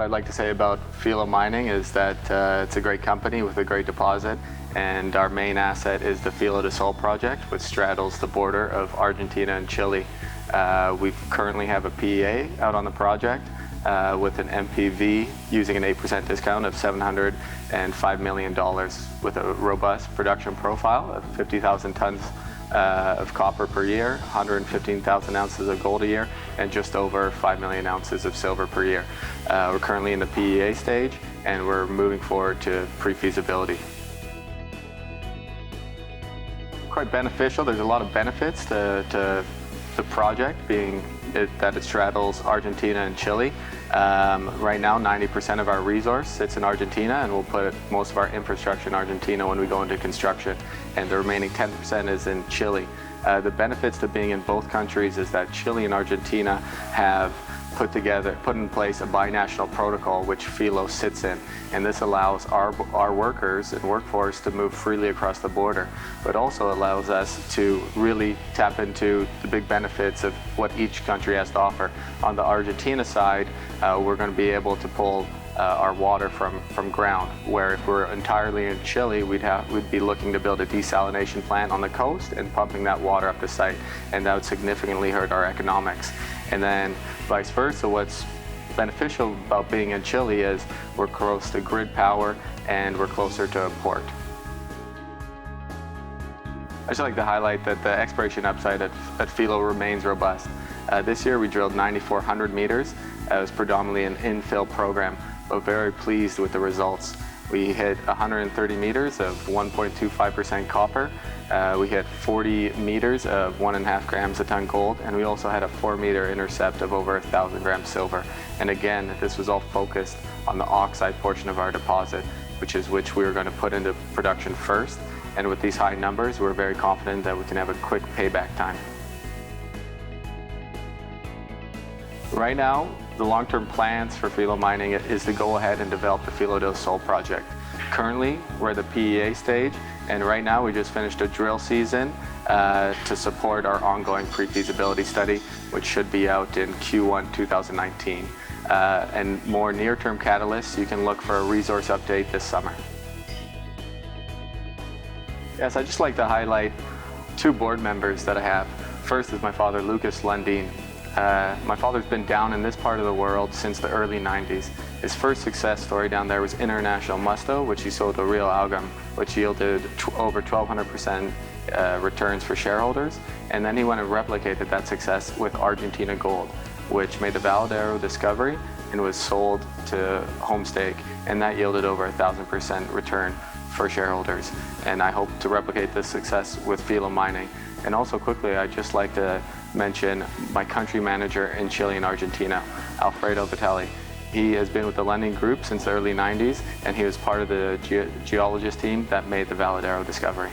I'd like to say about Filo Mining is that it's a great company with a great deposit, and our main asset is the Filo del Sol project, which straddles the border of Argentina and Chile. We currently have a PEA out on the project with an MPV using an 8% discount of $705 million with a robust production profile of 50,000 tons of copper per year, 115,000 ounces of gold a year, and just over 5 million ounces of silver per year. We're currently in the PEA stage, and we're moving forward to pre-feasibility. Quite beneficial. There's a lot of benefits to the project, being that it straddles Argentina and Chile. Right now, 90% of our resource sits in Argentina, and we'll put most of our infrastructure in Argentina when we go into construction, and the remaining 10% is in Chile. The benefits to being in both countries is that Chile and Argentina have put in place a binational protocol which Filo sits in, and this allows our workers and workforce to move freely across the border, but also allows us to really tap into the big benefits of what each country has to offer. On the Argentina side, we're going to be able to pull our water from ground, where if we're entirely in Chile, we'd be looking to build a desalination plant on the coast and pumping that water up the site, and that would significantly hurt our economics. And then vice versa, what's beneficial about being in Chile is we're close to grid power and we're closer to a port. I'd just like to highlight that the exploration upside at Filo remains robust. This year we drilled 9,400 meters. It was predominantly an infill program, but very pleased with the results. We hit 130 meters of 1.25% copper. We hit 40 meters of 1.5 grams a ton gold, and we also had a 4-meter intercept of over 1,000 grams silver. And again, this was all focused on the oxide portion of our deposit, which we were going to put into production first. And with these high numbers, we're very confident that we can have a quick payback time. Right now, the long-term plans for Filo Mining is to go ahead and develop the Filo del Sol project. Currently, we're at the PEA stage, and right now we just finished a drill season to support our ongoing pre-feasibility study, which should be out in Q1 2019. And more near-term catalysts, you can look for a resource update this summer. Yes, I'd just like to highlight 2 board members that I have. First is my father, Lucas Lundin. My father's been down in this part of the world since the early 90s. His first success story down there was International Musto, which he sold to Real Algam, which yielded over 1,200% returns for shareholders. And then he went and replicated that success with Argentina Gold, which made the Valadero discovery and was sold to Homestake, and that yielded over 1,000% return for shareholders. And I hope to replicate this success with Filo Mining. And also quickly, I'd just like to mention my country manager in Chile and Argentina, Alfredo Vitali. He has been with the Lundin Group since the early 90s, and he was part of the geologist team that made the Valadero discovery.